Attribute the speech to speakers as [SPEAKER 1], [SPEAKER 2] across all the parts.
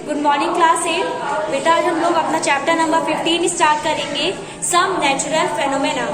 [SPEAKER 1] Good morning class 8। बेटा आज हम लोग अपना चैप्टर नंबर 15 स्टार्ट करेंगे, some natural phenomena.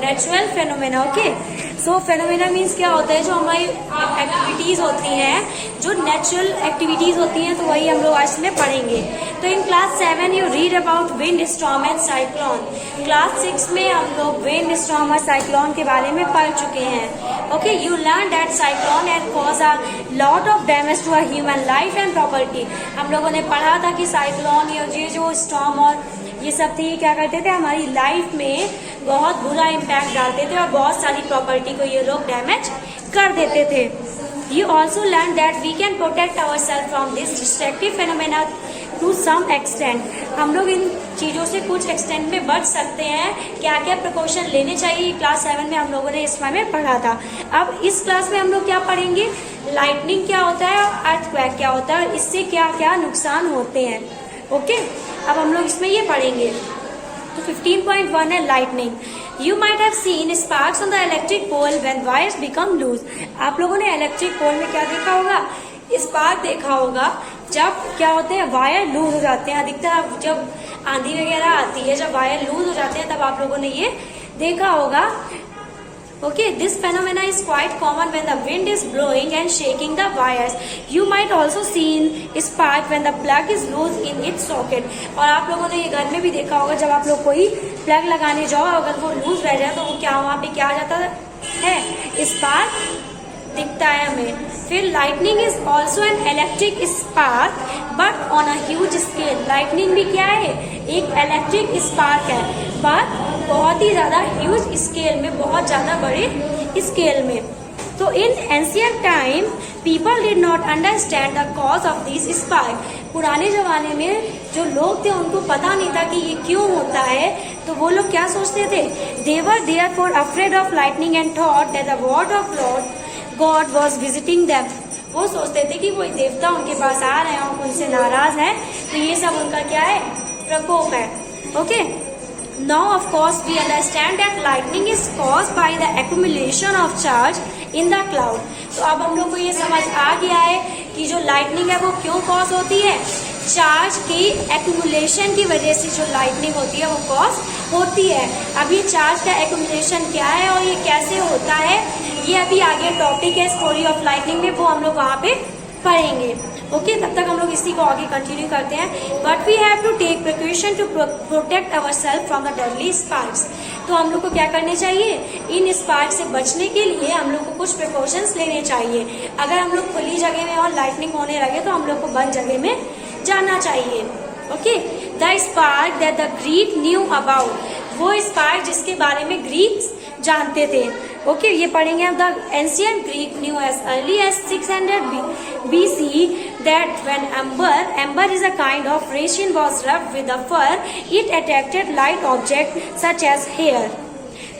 [SPEAKER 1] Natural phenomena, okay. So phenomena means क्या होता है, जो हमारी एक्टिविटीज होती हैं, जो नेचुरल एक्टिविटीज होती हैं, तो वही हम लोग आज में पढ़ेंगे। तो in class 7 you read about wind storm and cyclone. Class 6 में हम लोग विंड स्टॉर्म और साइक्लोन के बारे में पढ़ चुके हैं। Okay, you learn that cyclone and cause a lot of damage to a human life and property. हम लोगों ने पढ़ा था कि साइक्लोन या ये जो स्टॉर्म और ये सब थी, क्या करते थे, हमारी लाइफ में बहुत बुरा इम्पैक्ट डालते थे और बहुत सारी प्रॉपर्टी को ये लोग डैमेज कर देते थे। You also learn that we can protect ourselves from this destructive phenomena to some extent. हम लोग इन चीजों से कुछ एक्सटेंट में बच सकते हैं। क्या क्या प्रिकॉशन लेने चाहिए, क्लास 7 में हम लोगों ने इस बारे में पढ़ा था। अब इस क्लास में हम लोग क्या पढ़ेंगे, लाइटनिंग क्या होता है और अर्थक्वेक क्या होता है, इससे क्या क्या नुकसान होते हैं। ओके, अब हम लोग इसमें ये पढ़ेंगे। तो 15.1 है lightning. You might have seen sparks on the electric pole when wires become loose. आप लोगों ने इलेक्ट्रिक पोल में क्या देखा होगा, स्पार्क देखा होगा जब क्या होते हैं, वायर लूज हो जाते हैं। अधिकतर जब आंधी वगैरह आती है, जब वायर लूज हो जाते हैं, तब आप लोगों ने ये देखा होगा। Okay, this phenomena is quite common when the wind is blowing and shaking the wires. You might also seen spark when the plug is loose in its socket. और आप लोगों ने ये घर में भी देखा होगा, जब आप लोग कोई प्लग लगाने जाओ, अगर वो लूज रह जाए तो वो क्या वहाँ पे क्या आ जाता है, स्पार्क दिखता है हमें। फिर lightning is also an electric spark but on a huge scale. Lightning भी क्या है, एक इलेक्ट्रिक स्पार्क है, बट बहुत ही ज्यादा ह्यूज स्केल में, बहुत ज्यादा बड़े स्केल में। तो in ancient time people did not understand the cause of this spark. पुराने जमाने में जो लोग थे उनको पता नहीं था कि ये क्यों होता है, तो वो लोग क्या सोचते थे, they were therefore afraid of lightning and thought that the word of Lord God was visiting them. वो सोचते थे कि कोई देवता उनके पास आ रहे हैं और उनसे नाराज है, तो ये सब उनका क्या है, प्रकोप है। Okay, now of course we understand that lightning is caused by the accumulation of charge in the cloud. तो अब हम लोग को ये समझ आ गया है कि जो लाइटनिंग है वो क्यों कॉज होती है, चार्ज की एक्यूमुलेशन की वजह से जो लाइटनिंग होती है वो कॉज होती है। अब ये चार्ज का एक्यूमुलेशन क्या है और ये कैसे होता है, ये अभी आगे टॉपिक है स्टोरी ऑफ लाइटनिंग में, वो हम लोग वहाँ पे पढ़ेंगे। ओके, तब तक हम लोग इसी को आगे कंटिन्यू करते हैं। But we have to take precaution to protect our self from the deadly sparks. तो हम लोग को क्या करने चाहिए, इन स्पार्क से बचने के लिए हम लोग को कुछ प्रिकॉशंस लेने चाहिए। अगर हम लोग खुली जगह में और लाइटनिंग होने लगे तो हम लोग को बंद जगह में जाना चाहिए। Okay, the spark that the Greek knew about, वो स्पार्क जिसके बारे में ग्रीक्स जानते थे। ओके, ये पढ़ेंगे हम। The ancient Greek new age early age 600 BC that when amber is a kind of resin was rubbed with the fur, it attracted light object such as hair.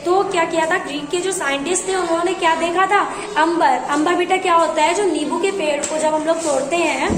[SPEAKER 1] तो क्या किया था, ग्रीक के जो साइंटिस्ट थे उन्होंने क्या देखा था, अंबर। अंबर बेटा क्या होता है, जो नींबू के पेड़ को जब हम लोग तोड़ते हैं,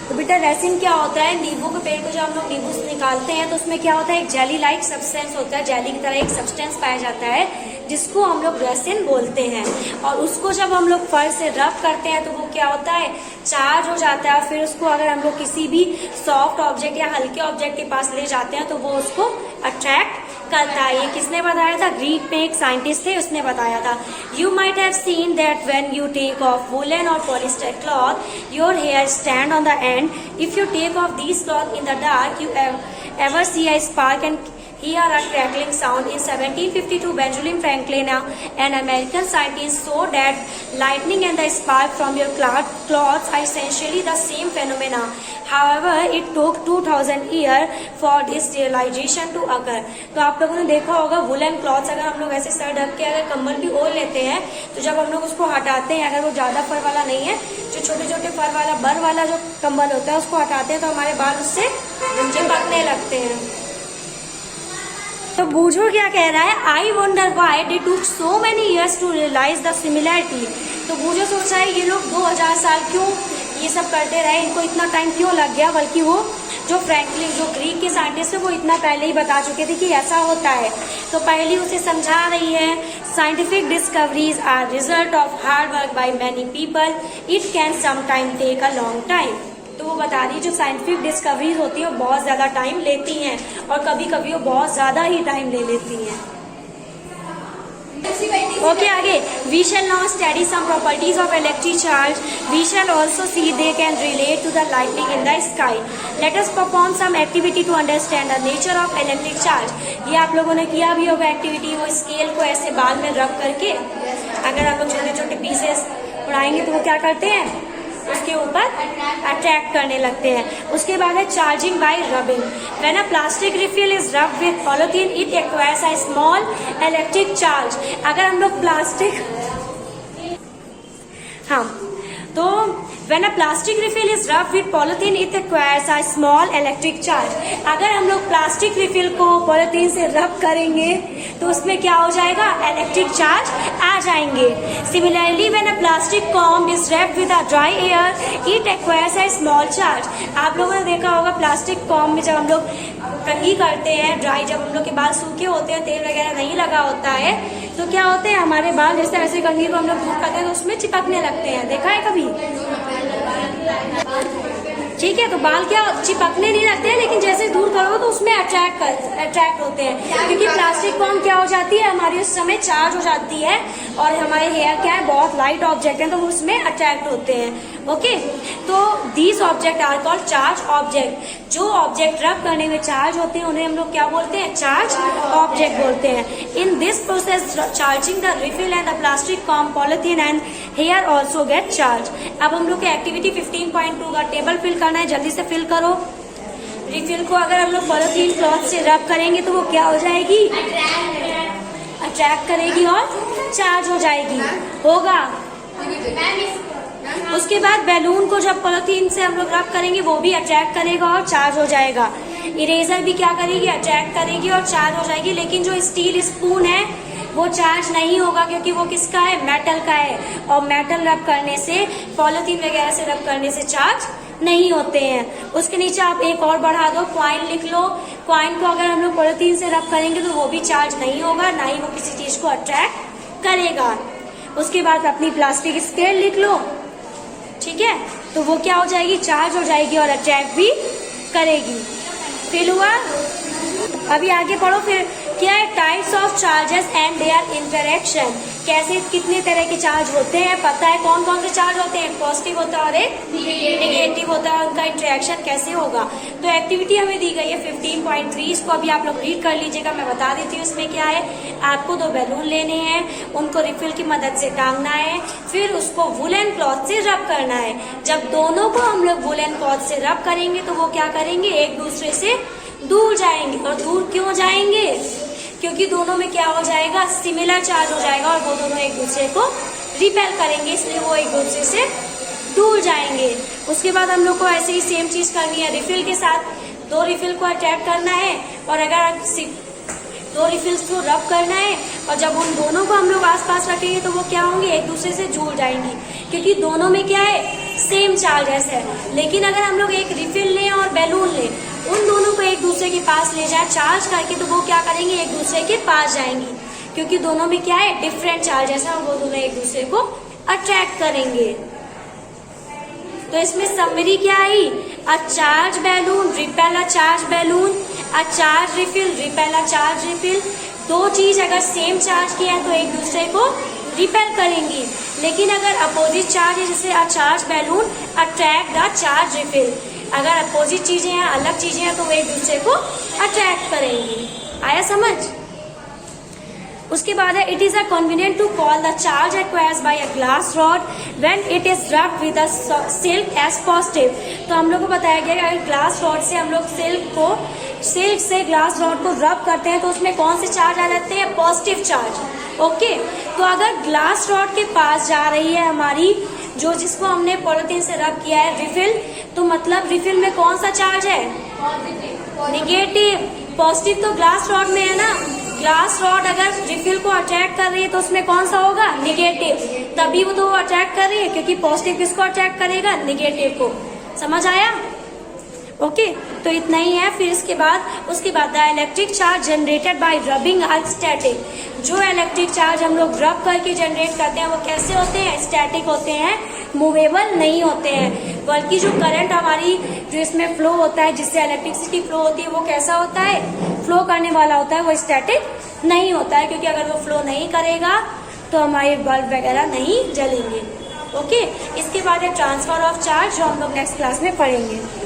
[SPEAKER 1] तो बेटा रेसिन क्या होता है, नींबू के पेड़ को जब हम लोग नींबू से निकालते हैं तो उसमें क्या होता है, एक जेली लाइक सब्सटेंस होता है, जेली की तरह एक सब्सटेंस पाया जाता है जिसको हम लोग रेसिन बोलते हैं। और उसको जब हम लोग फर से रब करते हैं तो वो क्या होता है, चार्ज हो जाता है। और फिर उसको अगर हम लोग किसी भी सॉफ्ट ऑब्जेक्ट या हल्के ऑब्जेक्ट के पास ले जाते हैं तो वो उसको अट्रैक्ट करता है। ये किसने बताया था, ग्रीक में एक साइंटिस्ट थे, उसने बताया था। You might have seen that when you take off woollen और polyester cloth your hair stand on the end. If you take off these cloth in the dark you ever see a spark and hear a crackling sound. In 1752, Benjamin Franklin, an American scientist, saw that lightning and the spark from your clothes are essentially the same phenomena. However, it took 2000 years for this realization to occur. तो आप लोगों ने देखा होगा woollen clothes, अगर हम लोग ऐसे सर ढक के अगर कंबल भी ओढ़ लेते हैं तो जब हम लोग उसको हटाते हैं, अगर वो ज्यादा फर वाला नहीं है, जो छोटे छोटे फर वाला बर वाला जो कंबल होता है उसको हटाते हैं तो हमारे बाल उससे चिपकने लगते हैं। तो बूझो क्या कह रहा है, I wonder why they took so many years to realise the similarity. तो बूझो सोच रहा है ये लोग 2000 साल क्यों ये सब करते रहे, इनको इतना टाइम क्यों लग गया, बल्कि वो जो फ्रैंकलिन जो ग्रीक के साइंटिस्ट है वो इतना पहले ही बता चुके थे कि ऐसा होता है। तो पहले उसे समझा रही है, scientific discoveries are result of hard work by many people, it can sometime take a long time. तो वो बता रही है जो साइंटिफिक डिस्कवरीज होती है वो बहुत ज्यादा टाइम लेती हैं और कभी कभी वो बहुत ज्यादा ही टाइम ले लेती हैं। ओके, आगे we shall now study some properties of electric charge. We shall also see they can relate to the lightning in the sky. Let us perform some activity to understand the nature of electric charge. ये आप लोगों ने किया भी होगा activity, वो scale को ऐसे बाल में रब करके अगर आप लोग छोटे छोटे पीसेस उड़ाएंगे तो वो क्या करते हैं, उसके ऊपर अट्रैक्ट करने लगते हैं। उसके बाद है charging by rubbing. When a plastic refill is rubbed with polythene it acquires a small electric charge. अगर हम लोग प्लास्टिक, हाँ, तो when a plastic refill is rubbed with polythene it acquires a small electric charge। अगर हम लोग plastic refill को polythene से रब करेंगे तो उसमें क्या हो जाएगा, इलेक्ट्रिक चार्ज आ जाएंगे। Similarly when a plastic comb is wrapped with a dry air it acquires a small charge। आप लोगों ने देखा होगा प्लास्टिक कॉम्ब में जब हम लोग कंघी करते हैं ड्राई, जब हम लोग के बाल सूखे होते हैं, तेल वगैरह नहीं लगा होता है, तो क्या होते हैं हमारे बाल जैसे ऐसे कंघी को हम लोग धूप करते हैं तो उसमें चिपकने लगते हैं। देखा है कभी? ठीक है, तो बाल क्या चिपकने नहीं लगते हैं, लेकिन जैसे दूर करोगे तो उसमें अट्रैक्ट होते हैं, क्योंकि प्लास्टिक कॉम्ब क्या हो जाती है हमारी उस समय चार्ज हो जाती है और हमारे हेयर क्या है बहुत लाइट ऑब्जेक्ट है तो वो उसमें अट्रैक्ट होते हैं। ओके, तो these object are called charge object. जो ऑब्जेक्ट रब करने में चार्ज होते हैं उन्हें हम लोग क्या बोलते हैं, चार्ज ऑब्जेक्ट बोलते हैं। In this process charging the refill and the plastic comb polythene and hair also get charge. अब हम लोग की एक्टिविटी 15.2 का टेबल फिल करना है, जल्दी से फिल करो। रिफिल को अगर हम लोग पॉलिथीन क्लॉथ से रब करेंगे तो वो क्या हो जाएगी, अट्रैक्ट करेगी और चार्ज हो जाएगी, होगा। उसके बाद बैलून को जब पॉलिथीन से हम लोग रब करेंगे वो भी अट्रैक्ट करेगा और चार्ज हो जाएगा। इरेजर भी क्या करेगी, अट्रैक्ट करेगी और चार्ज हो जाएगी। लेकिन जो स्टील स्पून है वो चार्ज नहीं होगा क्योंकि वो किसका है, मेटल का है, और मेटल रब करने से, पॉलिथीन वगैरह से रब करने से चार्ज नहीं होते हैं। उसके नीचे आप एक और बढ़ा दो, क्वाइन लिख लो। क्वाइन को अगर हम लोग पॉलिथीन से रब करेंगे तो वो भी चार्ज नहीं होगा, ना ही वो किसी चीज को अट्रैक्ट करेगा। उसके बाद अपनी प्लास्टिक स्केल लिख लो, ठीक है, तो वो क्या हो जाएगी, चार्ज हो जाएगी और अट्रैक्ट भी करेगी। फिल हुआ? अभी आगे पढ़ो। फिर क्या है, types of charges and there interaction. कैसे, कितने तरह के चार्ज होते हैं, पता है कौन कौन से चार्ज होते हैं, पॉजिटिव होता है और एक नेगेटिव होता है, उनका इंटरेक्शन कैसे होगा। तो एक्टिविटी हमें दी गई है 15.3, इसको अभी आप लोग रीड कर लीजिएगा, मैं बता देती हूँ इसमें क्या है। आपको 2 बैलून लेने हैं, उनको रिफिल की मदद से टांगना है, फिर उसको वुलन क्लॉथ से रब करना है। जब दोनों को हम लोग वुलन क्लॉथ से रब करेंगे तो वो क्या करेंगे, एक दूसरे से दूर जाएंगे। और दूर क्यों जाएंगे, क्योंकि दोनों में क्या हो जाएगा, सिमिलर चार्ज हो जाएगा और वो दोनों एक दूसरे को रिपेल करेंगे, इसलिए वो एक दूसरे से दूर जाएंगे। उसके बाद हम लोग को ऐसे ही सेम चीज करनी है रिफिल के साथ। 2 रिफिल को अट्रैक्ट करना है और अगर 2 रिफिल्स को रब करना है, और जब उन दोनों को हम लोग आसपास रखेंगे तो वो क्या होंगे, एक दूसरे से जुड़ जाएंगी, क्योंकि दोनों में क्या है, सेम चार्जेस है। लेकिन अगर हम लोग एक रिफिल लें और बैलून लें, उन दोनों को एक दूसरे के पास ले जाए चार्ज करके, तो वो क्या करेंगे, एक दूसरे के पास जाएंगी, क्योंकि दोनों में क्या है, डिफरेंट चार्जेस है और वो दोनों एक दूसरे को अट्रैक्ट करेंगे। तो इसमें समरी क्या आई, a charge balloon repel a charge balloon, a charge refill repel a charge refill. 2 चीज अगर सेम चार्ज किया है तो एक दूसरे को रिपेल करेंगी, लेकिन अगर अपोजिट चार्ज है जैसे अ charge balloon attract the charge refill, अगर अपोजिट चीजें हैं, अलग चीजें हैं, तो वो एक दूसरे को अट्रैक्ट करेंगी। आया समझ? उसके बाद है, it is a convenient to call the charge acquires by a glass rod when it is rubbed with a silk as positive. तो हम लोग को बताया गया कि अगर ग्लास रॉड से हम लोग सिल्क से ग्लास रॉड को रब करते हैं तो उसमें कौन से चार्ज आ जाते हैं, पॉजिटिव चार्ज। ओके, तो अगर ग्लास रॉड के पास जा रही है हमारी, जो जिसको हमने पॉलिथीन से रब किया है रिफिल, तो मतलब रिफिल में कौन सा चार्ज है, नेगेटिव। पॉजिटिव तो ग्लास रॉड में है ना, ग्लास रॉड अगर रिफिल को अट्रैक्ट कर रही है तो उसमें कौन सा होगा, नेगेटिव, तभी वो तो अट्रैक्ट कर रही है, क्योंकि पॉजिटिव किसको अट्रैक्ट करेगा, नेगेटिव को। समझ आया? ओके, तो इतना ही है। फिर उसके बाद the electric charge generated by rubbing are static. जो इलेक्ट्रिक चार्ज हम लोग रब करके जनरेट करते हैं वो कैसे होते हैं, स्टैटिक होते हैं। मूवेबल नहीं होते हैं, बल्कि जो करंट हमारी जो इसमें फ्लो होता है, जिससे इलेक्ट्रिसिटी फ्लो होती है, वो कैसा होता है, फ्लो करने वाला होता है, वो स्टैटिक नहीं होता है, क्योंकि अगर वो फ्लो नहीं करेगा तो हमारे बल्ब वगैरह नहीं जलेंगे। ओके, इसके बाद है ट्रांसफर ऑफ चार्ज, जो हम लोग नेक्स्ट क्लास में पढ़ेंगे।